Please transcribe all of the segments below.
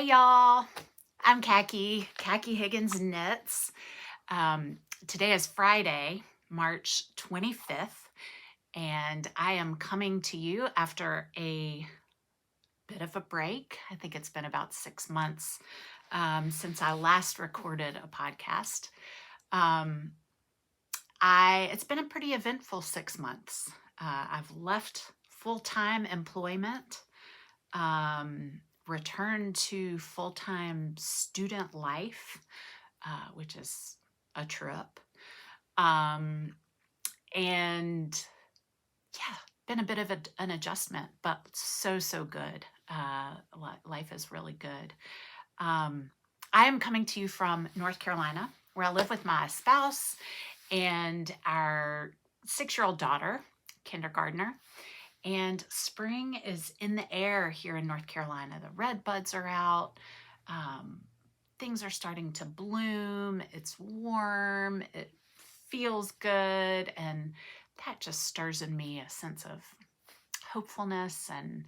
y'all. I'm Kaki Higgins Knits. Today is Friday, March 25th, and I am coming to you after a bit of a break. I think it's been about 6 months since I last recorded a podcast. It's been a pretty eventful 6 months. I've left full-time employment, returned to full-time student life, which is a trip. And yeah, been a bit of an adjustment, but so good. Life is really good. I am coming to you from North Carolina, where I live with my spouse and our 6-year-old daughter, kindergartner. And spring is in the air here in North Carolina. The red buds are out. Things are starting to bloom. It's warm. It feels good. And that just stirs in me a sense of hopefulness and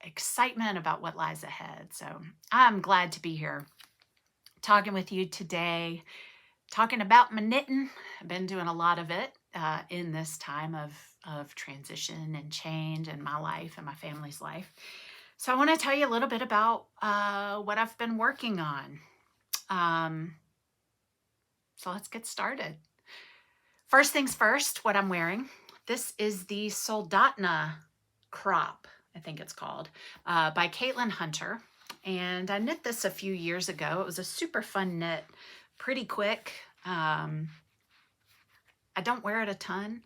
excitement about what lies ahead. So I'm glad to be here talking with you today, talking about my knitting. I've been doing a lot of it in this time of transition and change in my life and my family's life. So I want to tell you a little bit about what I've been working on. So let's get started. First things first, what I'm wearing. This is the Soldotna crop, I think it's called, by Caitlin Hunter. And I knit this a few years ago. It was a super fun knit, pretty quick. I don't wear it a ton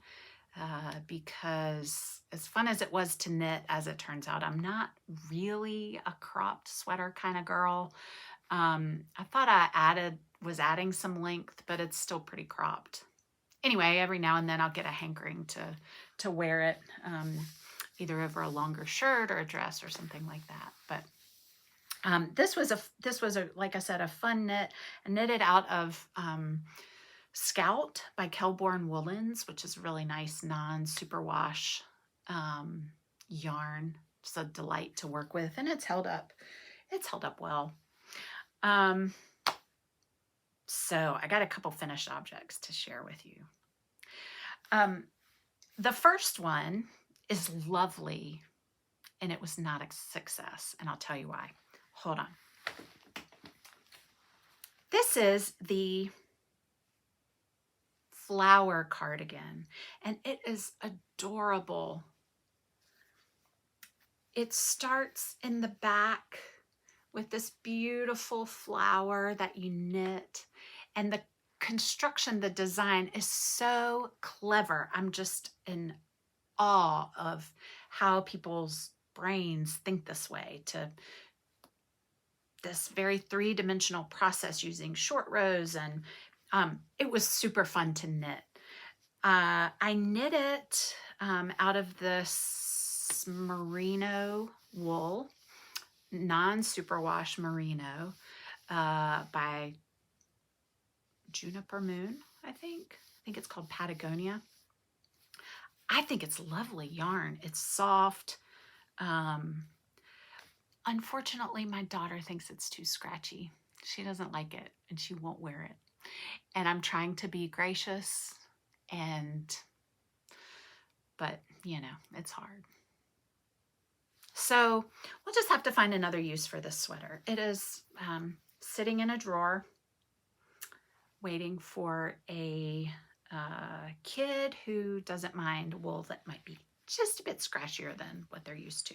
because as fun as it was to knit, as it turns out, I'm not really a cropped sweater kind of girl. I thought I was adding some length, but it's still pretty cropped. Anyway, every now and then I'll get a hankering to wear it, either over a longer shirt or a dress or something like that. But this was a like I said, a fun knit. I knitted out of Scout by Kelborn Woolens, which is really nice non-superwash yarn. It's a delight to work with, and it's held up well. So I got a couple finished objects to share with you. The first one is lovely, and it was not a success, and I'll tell you why. Hold on. This is the flower cardigan, and it is adorable. It starts in the back with this beautiful flower that you knit, and the construction, the design is so clever. I'm just in awe of how people's brains think this way, to this very three-dimensional process using short rows, and it was super fun to knit. I knit it out of this merino wool, non-superwash merino, by Juniper Moon, I think it's called Patagonia. I think it's lovely yarn. It's soft. Unfortunately, my daughter thinks it's too scratchy. She doesn't like it, and she won't wear it. And I'm trying to be gracious, but you know, it's hard. So we'll just have to find another use for this sweater. It is sitting in a drawer, waiting for a kid who doesn't mind wool that might be just a bit scratchier than what they're used to.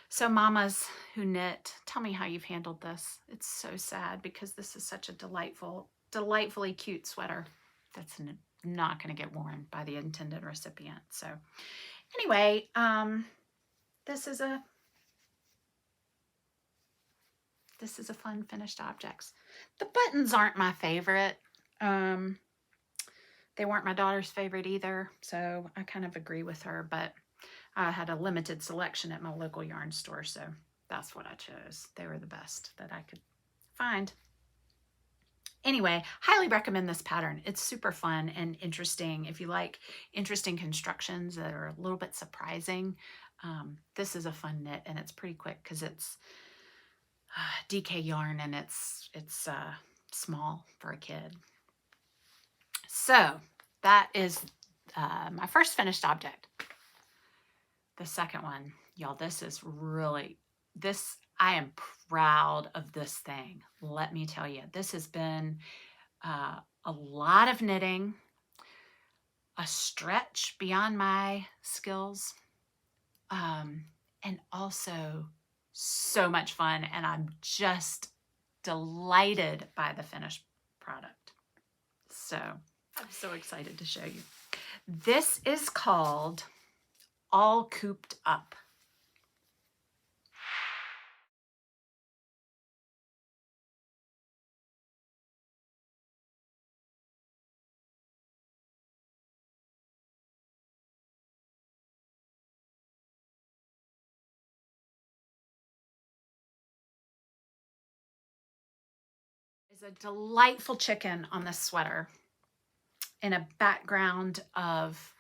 So mamas who knit, tell me how you've handled this. It's so sad because this is such a delightfully cute sweater that's not going to get worn by the intended recipient. So anyway, this is a fun finished object. The buttons aren't my favorite. They weren't my daughter's favorite either, so I kind of agree with her, but I had a limited selection at my local yarn store, so that's what I chose. They were the best that I could find. Anyway, highly recommend this pattern. It's super fun and interesting. If you like interesting constructions that are a little bit surprising, this is a fun knit, and it's pretty quick because it's DK yarn, and it's small for a kid. So that is my first finished object. The second one, y'all, this is really, I am proud of this thing. Let me tell you, this has been a lot of knitting, a stretch beyond my skills, and also so much fun. And I'm just delighted by the finished product. So I'm so excited to show you. This is called All Cooped Up. Is a delightful chicken on the sweater in a background of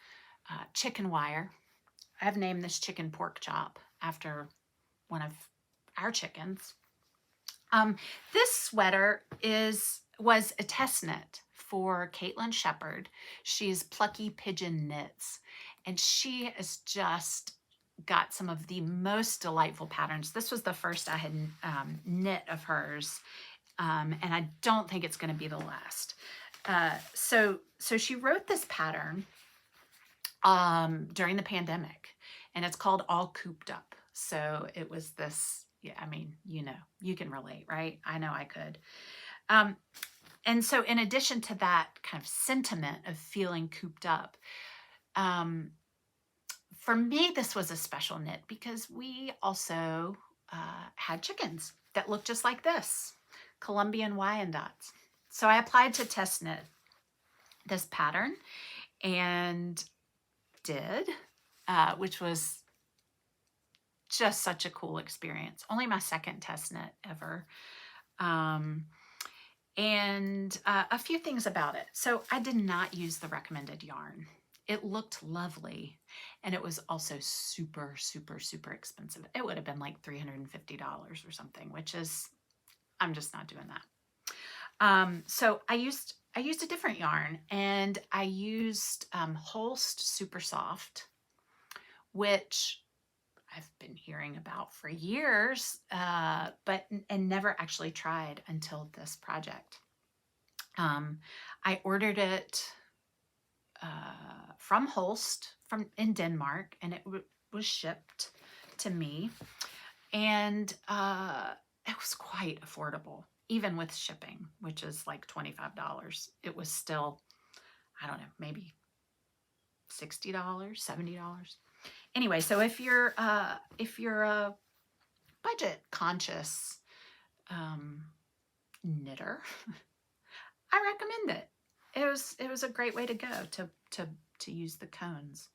chicken wire. I've named this chicken pork chop after one of our chickens. This sweater was a test knit for Caitlin Shepherd. She's Plucky Pigeon Knits, and she has just got some of the most delightful patterns. This was the first I had knit of hers, and I don't think it's going to be the last. So she wrote this pattern during the pandemic, and it's called All Cooped Up. So it was this, yeah, I mean, you can relate, right? I know I could. And so in addition to that kind of sentiment of feeling cooped up, for me, this was a special knit because we also had chickens that looked just like this, Colombian Wyandottes. So I applied to test knit this pattern and did, which was just such a cool experience. Only my second test knit ever. And a few things about it. So I did not use the recommended yarn. It looked lovely, and it was also super, super, super expensive. It would have been like $350 or something, which is, I'm just not doing that. So I used a different yarn, and I used Holst Super Soft, which I've been hearing about for years, but never actually tried until this project. I ordered it from Holst in Denmark, and it was shipped to me, and it was quite affordable, even with shipping, which is like $25. It was still, I don't know, maybe $60, $70. Anyway, so if you're a budget conscious knitter, I recommend it. It was a great way to go to use the cones.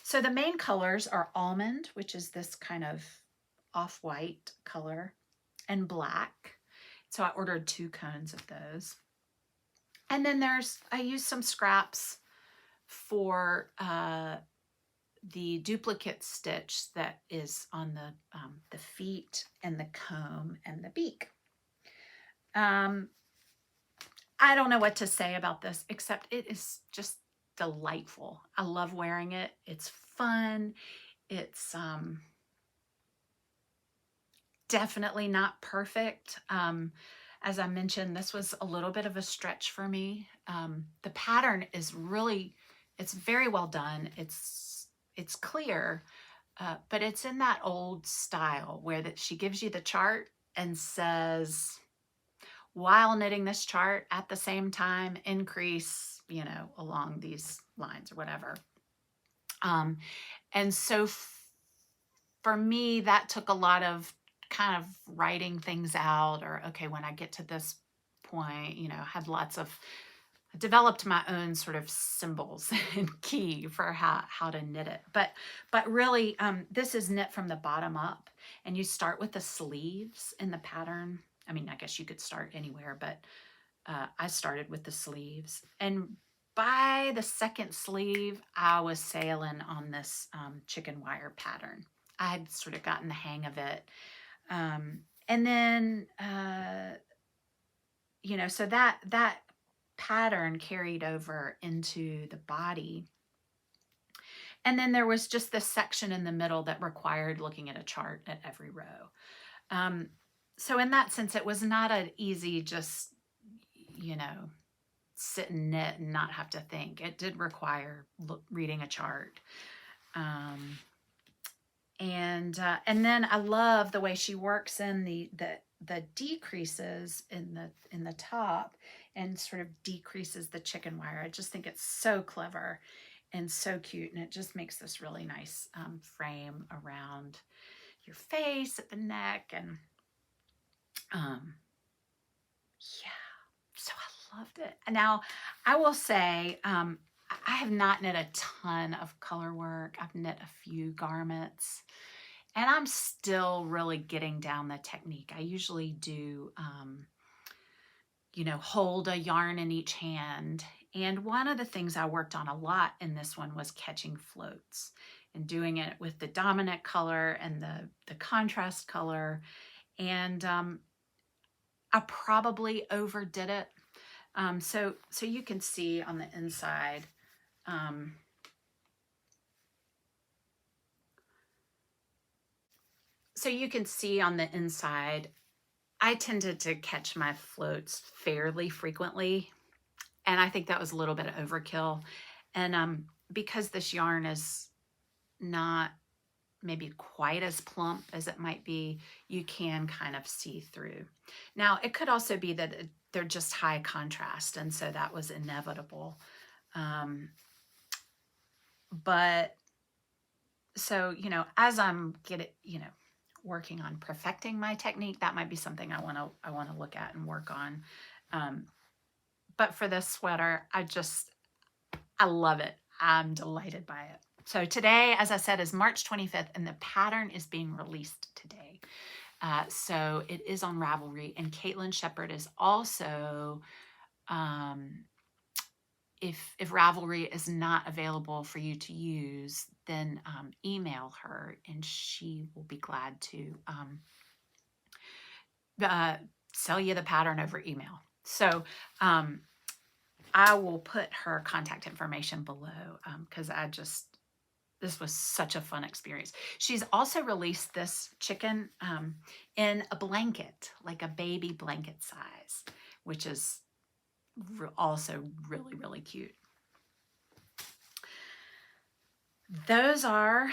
So the main colors are almond, which is this kind of off-white color, and black. So I ordered 2 cones of those. And then I used some scraps for the duplicate stitch that is on the feet and the comb and the beak. I don't know what to say about this, except it is just delightful. I love wearing it. It's fun. It's definitely not perfect. As I mentioned, this was a little bit of a stretch for me. The pattern is really, it's very well done. It's clear, but it's in that old style where she gives you the chart and says, while knitting this chart at the same time, increase, along these lines or whatever. And so for me, that took a lot of kind of writing things out, or, okay, when I get to this point, I developed my own sort of symbols and key for how to knit it. But really, this is knit from the bottom up, and you start with the sleeves in the pattern. I mean, I guess you could start anywhere, but I started with the sleeves. And by the second sleeve, I was sailing on this chicken wire pattern. I had sort of gotten the hang of it. And then, you know, so that pattern carried over into the body. And then there was just this section in the middle that required looking at a chart at every row. So in that sense, it was not an easy just, you know, sit and knit and not have to think. It did require reading a chart. And then I love the way she works in the decreases in the top and sort of decreases the chicken wire. I just think it's so clever and so cute, and it just makes this really nice frame around your face at the neck. And yeah, so I loved it. Now I will say, I have not knit a ton of color work. I've knit a few garments, and I'm still really getting down the technique. I usually do, you know, hold a yarn in each hand. And one of the things I worked on a lot in this one was catching floats and doing it with the dominant color and the contrast color. And I probably overdid it. So you can see on the inside, I tended to catch my floats fairly frequently, and I think that was a little bit of overkill. And because this yarn is not maybe quite as plump as it might be, you can kind of see through. Now, it could also be that they're just high contrast, and so that was inevitable. But so, you know, as I'm working on perfecting my technique, that might be something I want to look at and work on. But for this sweater, I love it. I'm delighted by it. So today, as I said, is March 25th, and the pattern is being released today. So it is on Ravelry, and Caitlin Shepard is also, if Ravelry is not available for you to use, then email her, and she will be glad to sell you the pattern over email. So I will put her contact information below, because this was such a fun experience. She's also released this chicken in a blanket, like a baby blanket size, which is also really, really cute. Those are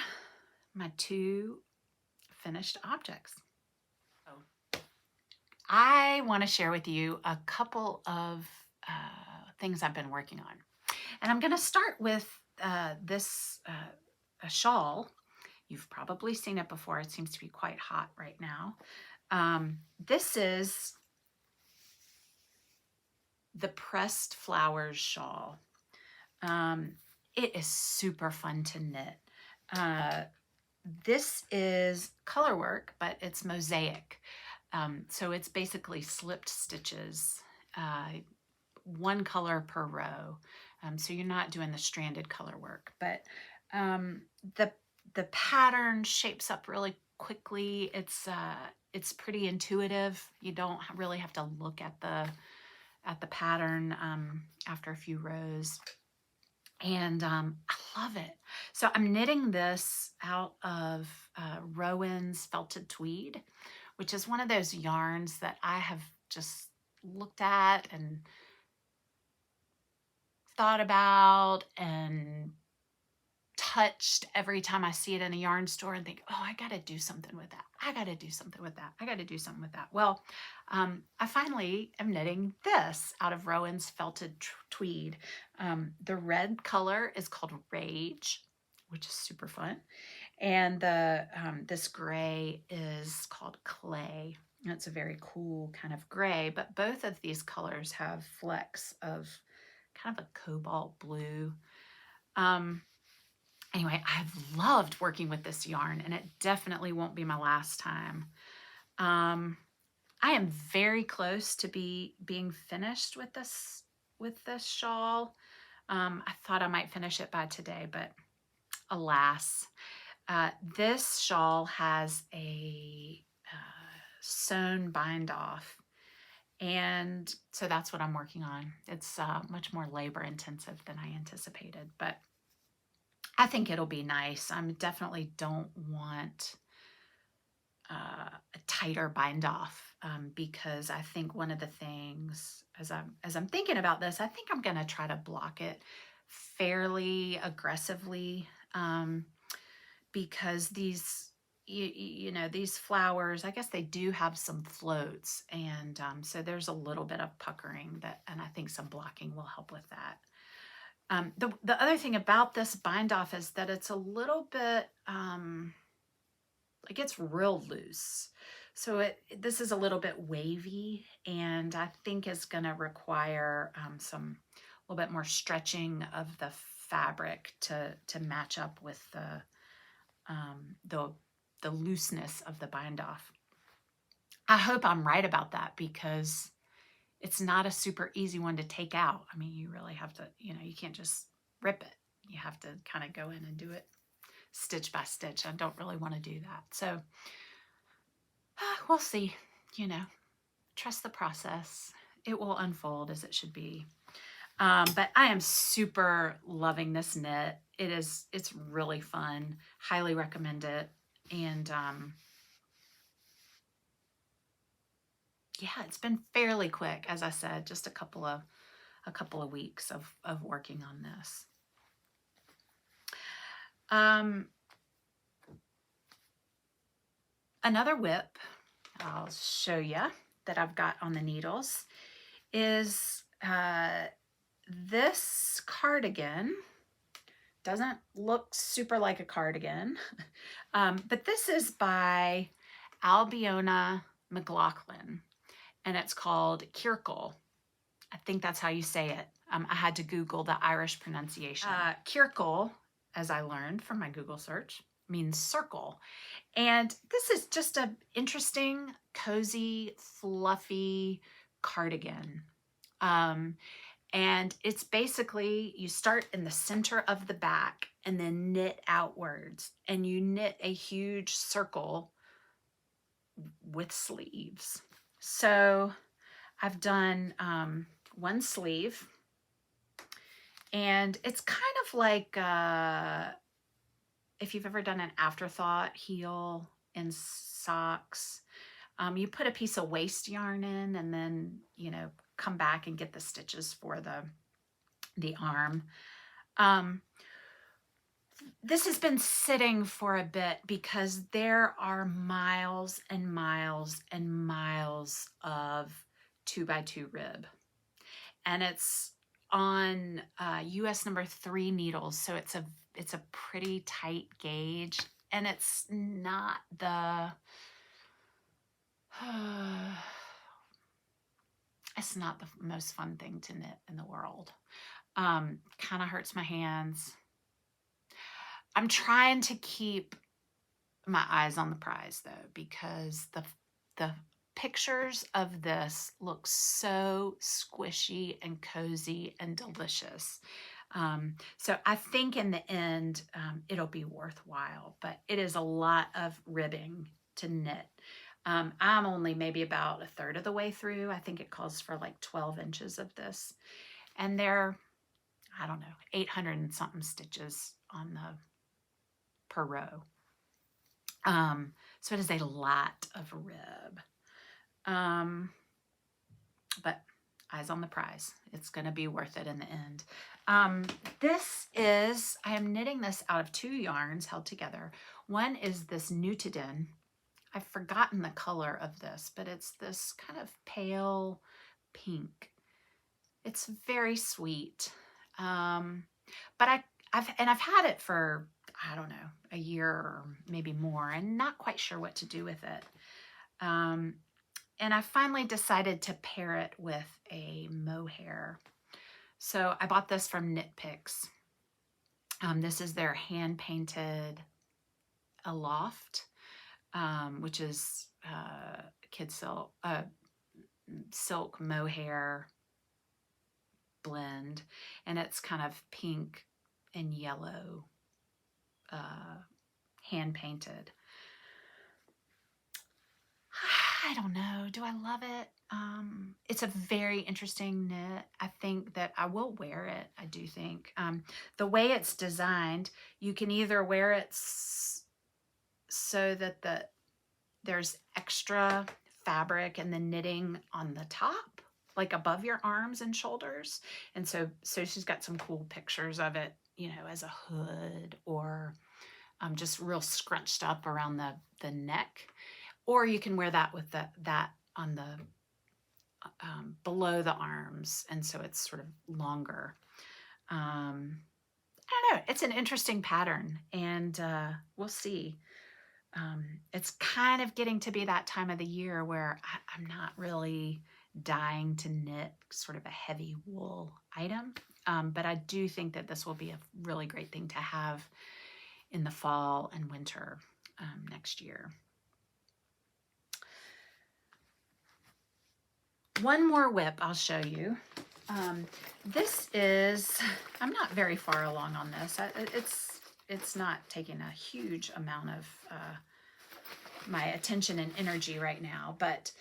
my two finished objects. I want to share with you a couple of things I've been working on. And I'm going to start with this a shawl. You've probably seen it before. It seems to be quite hot right now. This is the Pressed Flowers shawl. It is super fun to knit. This is color work, but it's mosaic. So it's basically slipped stitches, one color per row. So you're not doing the stranded color work, but the pattern shapes up really quickly. It's pretty intuitive. You don't really have to look at the pattern after a few rows. And I love it. So I'm knitting this out of Rowan's Felted Tweed, which is one of those yarns that I have just looked at and thought about and touched every time I see it in a yarn store and think, oh, I got to do something with that. I got to do something with that. I got to do something with that. Well, I finally am knitting this out of Rowan's Felted Tweed. The red color is called Rage, which is super fun. And this gray is called Clay. It's a very cool kind of gray, but both of these colors have flecks of kind of a cobalt blue. Anyway, I've loved working with this yarn, and it definitely won't be my last time. I am very close to being finished with this shawl. I thought I might finish it by today, but alas. This shawl has a sewn bind off. And so that's what I'm working on. It's much more labor intensive than I anticipated, but I think it'll be nice. I definitely don't want a tighter bind off because I think one of the things as I'm thinking about this, I think I'm going to try to block it fairly aggressively because these these flowers, I guess they do have some floats, and so there's a little bit of puckering that, and I think some blocking will help with that. The other thing about this bind off is that it's a little bit it gets real loose. So this is a little bit wavy, and I think is going to require some a little bit more stretching of the fabric to match up with the looseness of the bind off. I hope I'm right about that because it's not a super easy one to take out. I mean, you really have to, you can't just rip it. You have to kind of go in and do it stitch by stitch. I don't really want to do that. So we'll see, trust the process. It will unfold as it should be. But I am super loving this knit. It's really fun. Highly recommend it. And yeah, it's been fairly quick, as I said, just a couple of weeks of working on this. Another whip I'll show you that I've got on the needles is this cardigan. Doesn't look super like a cardigan, but this is by Albiona McLaughlin, and it's called Kirkle. I think that's how you say it. I had to Google the Irish pronunciation. Kirkle, as I learned from my Google search, means circle. And this is just an interesting, cozy, fluffy cardigan. And it's basically, you start in the center of the back and then knit outwards, and you knit a huge circle with sleeves. So I've done one sleeve, and it's kind of like if you've ever done an afterthought heel in socks, you put a piece of waste yarn in and then, come back and get the stitches for the arm. This has been sitting for a bit because there are miles and miles and miles of 2x2 rib, and it's on US number 3 needles, so it's a pretty tight gauge, and it's not the it's not the most fun thing to knit in the world. Kind of hurts my hands. I'm trying to keep my eyes on the prize though, because the pictures of this look so squishy and cozy and delicious. So I think in the end, it'll be worthwhile, but it is a lot of ribbing to knit. I'm only maybe about a third of the way through. I think it calls for like 12 inches of this. And they're, I don't know, 800 and something stitches on the per row. So it is a lot of rib. But eyes on the prize. It's going to be worth it in the end. I am knitting this out of 2 yarns held together. One is this Nutidin. I've forgotten the color of this, but it's this kind of pale pink. It's very sweet. But I've had it for, I don't know, a year or maybe more, and not quite sure what to do with it. And I finally decided to pair it with a mohair. So I bought this from Knit Picks. This is their hand-painted Aloft, which is kid silk mohair blend, and it's kind of pink and yellow, hand-painted. I don't know. Do I love it? It's a very interesting knit. I think that I will wear it. I do think. The way it's designed, you can either wear it so that there's extra fabric and the knitting on the top, like above your arms and shoulders. And so she's got some cool pictures of it, you know, as a hood or just real scrunched up around the neck. Or you can wear that with that on the below the arms, and so it's sort of longer. I don't know. It's an interesting pattern, and we'll see. It's kind of getting to be that time of the year where I'm not really dying to knit sort of a heavy wool item, but I do think that this will be a really great thing to have in the fall and winter next year. One more whip I'll show you. This is, I'm not very far along on this. It's not taking a huge amount of my attention and energy right now, but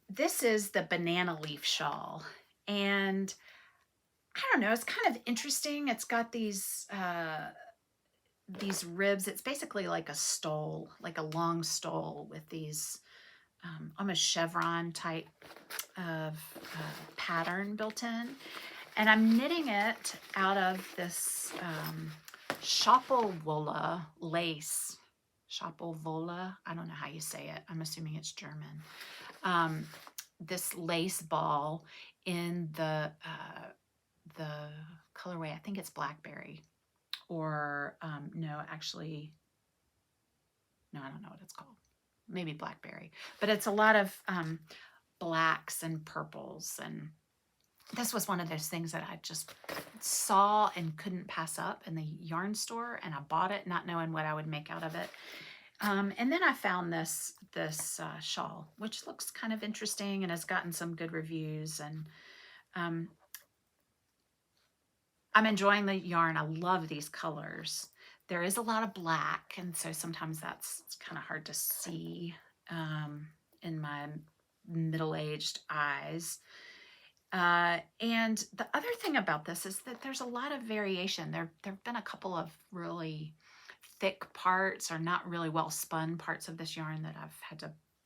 this is the banana leaf shawl. And I don't know, it's kind of interesting. It's got these ribs. It's basically like a stole, like a long stole with these almost chevron type of pattern built in. And I'm knitting it out of this Schopelwolle lace. Schopelwolle, I don't know how you say it. I'm assuming it's German. This lace ball in the colorway, I think it's blackberry. Or no, actually, no, I don't know what it's called. Maybe blackberry, but it's a lot of blacks and purples. And this was one of those things that I just saw and couldn't pass up in the yarn store, and I bought it not knowing what I would make out of it. And then I found this shawl, which looks kind of interesting and has gotten some good reviews. And I'm enjoying the yarn. I love these colors. There is a lot of black, and so sometimes it's kind of hard to see in my middle-aged eyes. And the other thing about this is that there's a lot of variation. There have been a couple of really thick parts or not really well spun parts of this yarn that I've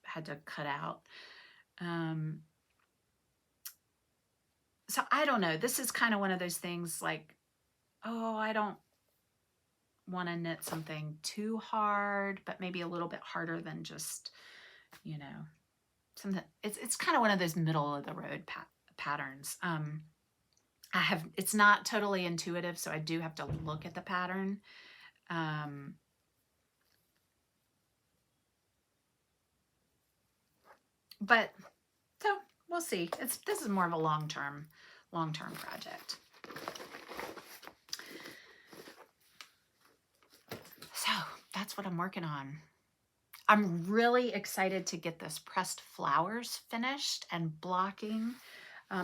had to cut out. So I don't know. This is kind of one of those things like, oh, I don't want to knit something too hard, but maybe a little bit harder than just, you know, something. It's kind of one of those middle of the road patterns. It's not totally intuitive, so I do have to look at the pattern. But so we'll see. This is more of a long-term project. So that's what I'm working on. I'm really excited to get this pressed flowers finished and blocking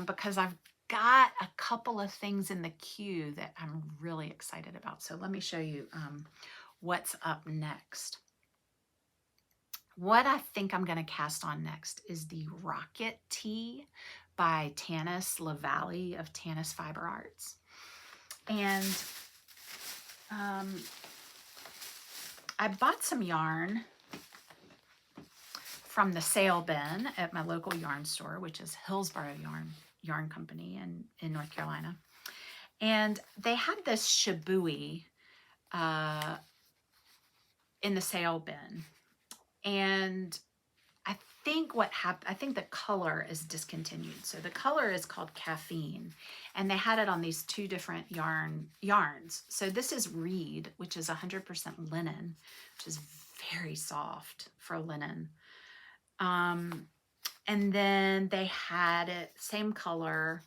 because I've got a couple of things in the queue that I'm really excited about. So let me show you what's up next. What I think I'm going to cast on next is the Rocket Tee by Tanis LaValle of Tanis Fiber Arts. And I bought some yarn from the sale bin at my local yarn store, which is Hillsborough Yarn Company in North Carolina. And they had this shabui in the sale bin. And I think what happened, I think the color is discontinued. So the color is called Caffeine, and they had it on these two different yarns. So this is Reed, which is 100% linen, which is very soft for linen. And then they had it same color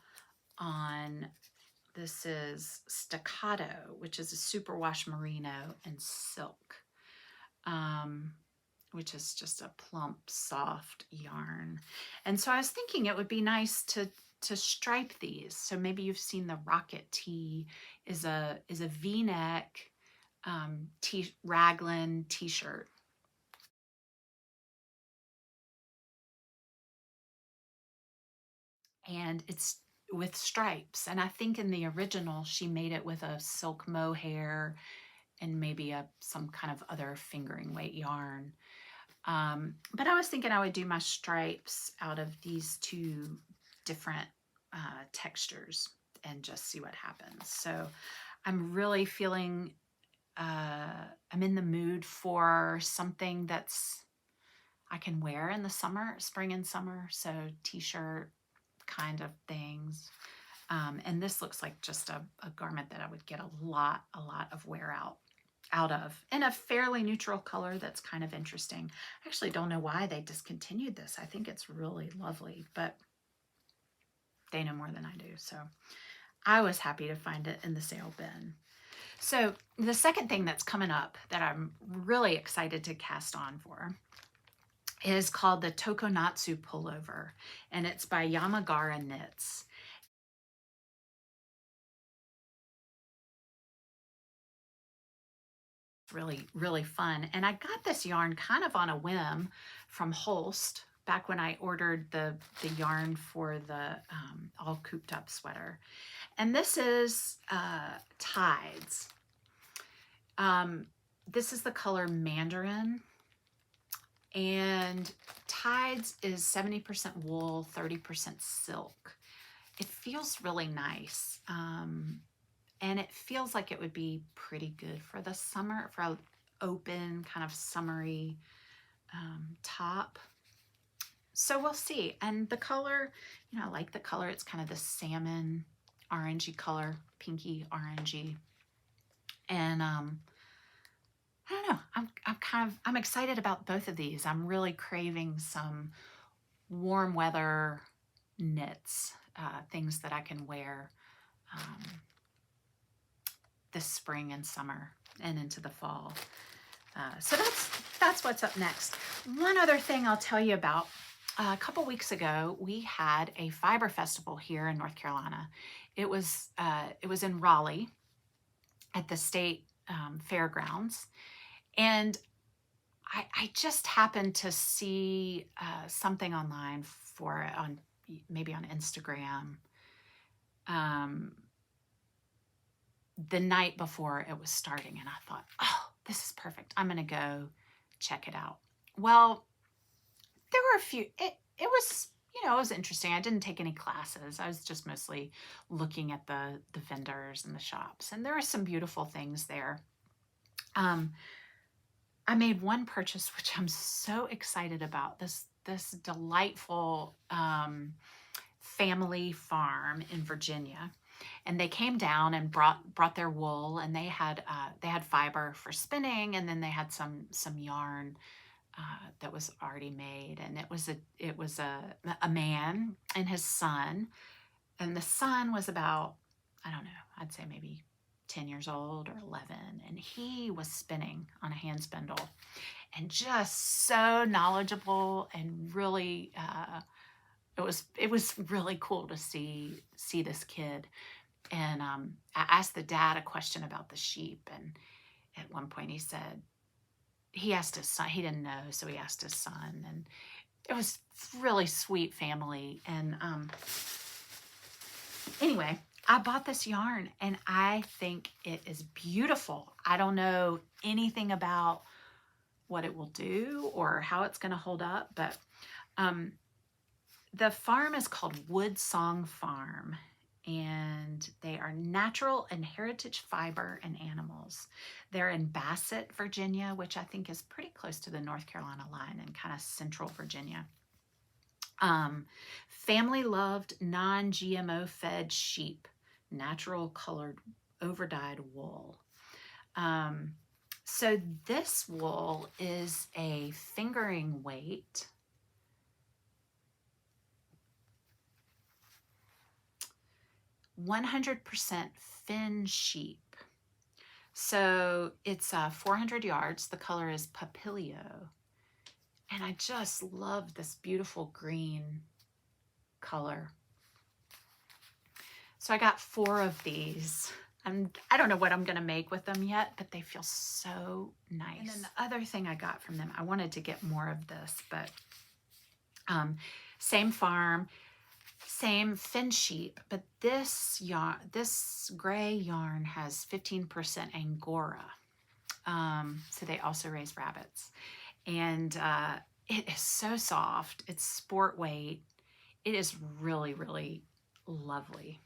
on, this is Staccato, which is a superwash merino and silk. Which is just a plump, soft yarn. And so I was thinking it would be nice to stripe these. So maybe you've seen the Rocket Tee is a V-neck raglan t-shirt. and it's with stripes. And I think in the original, she made it with a silk mohair and maybe some kind of other fingering weight yarn. But I was thinking I would do my stripes out of these two different textures and just see what happens. So I'm really feeling, I'm in the mood for something that's I can wear in the summer, spring and summer. So t-shirt kind of things. And this looks like just a garment that I would get a lot of wear out of, in a fairly neutral color that's kind of interesting. I actually don't know why they discontinued this. I think it's really lovely, but they know more than I do. So I was happy to find it in the sale bin. So the second thing that's coming up that I'm really excited to cast on for is called the Tokonatsu pullover, and it's by Yamagara Knits. Really fun. And I got this yarn kind of on a whim from Holst back when I ordered the yarn for the all cooped up sweater. And this is Tides. This is the color Mandarin, and Tides is 70% wool, 30% silk. It feels really nice. And it feels like it would be pretty good for the summer, for an open kind of summery top. So we'll see. And the color, you know, I like the color. It's kind of the salmon orangey color, pinky orangey. And I don't know, I'm excited about both of these. I'm really craving some warm weather knits, things that I can wear this spring and summer and into the fall. So that's what's up next. One other thing I'll tell you about. A couple weeks ago, we had a fiber festival here in North Carolina. It was in Raleigh at the state fairgrounds, and I just happened to see something online for it maybe on Instagram. The night before it was starting, and I thought, oh, this is perfect. I'm going to go check it out. Well, there were a few, it was, you know, it was interesting. I didn't take any classes. I was just mostly looking at the vendors and the shops, and there are some beautiful things there. I made one purchase, which I'm so excited about. This delightful family farm in Virginia. And they came down and brought their wool, and they had fiber for spinning, and then they had some yarn that was already made. And it was a man and his son, and the son was about, I don't know, I'd say maybe 10 years old or 11, and he was spinning on a hand spindle, and just so knowledgeable, and really it was really cool to see this kid. And I asked the dad a question about the sheep, and at one point he said, he asked his son, he didn't know, so he asked his son, and it was really sweet family. And anyway, I bought this yarn, and I think it is beautiful. I don't know anything about what it will do or how it's going to hold up, but the farm is called Wood Song Farm, and they are natural and heritage fiber and animals. They're in Bassett, Virginia, which I think is pretty close to the North Carolina line, and kind of central Virginia. Family loved, non-GMO fed sheep, natural colored overdyed wool. So this wool is a fingering weight 100% fin sheep. So it's 400 yards. The color is Papilio. And I just love this beautiful green color. So I got 4 of these. I don't know what I'm going to make with them yet, but they feel so nice. And then the other thing I got from them, I wanted to get more of this, but same farm. Same fin sheep, but this yarn, this gray yarn has 15% Angora. So they also raise rabbits. And it is so soft. It's sport weight. It is really, really lovely.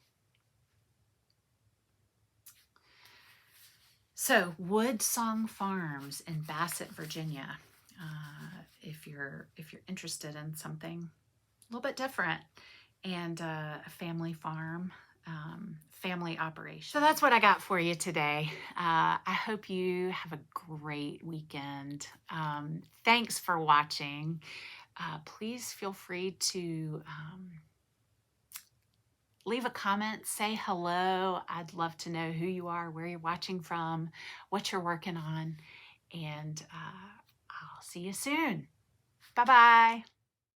So Wood Song Farms in Bassett, Virginia. If you're interested in something a little bit different, and a family farm, family operation. So that's what I got for you today. I hope you have a great weekend. Thanks for watching. Please feel free to leave a comment, say hello. I'd love to know who you are, where you're watching from, what you're working on, and I'll see you soon. Bye-bye.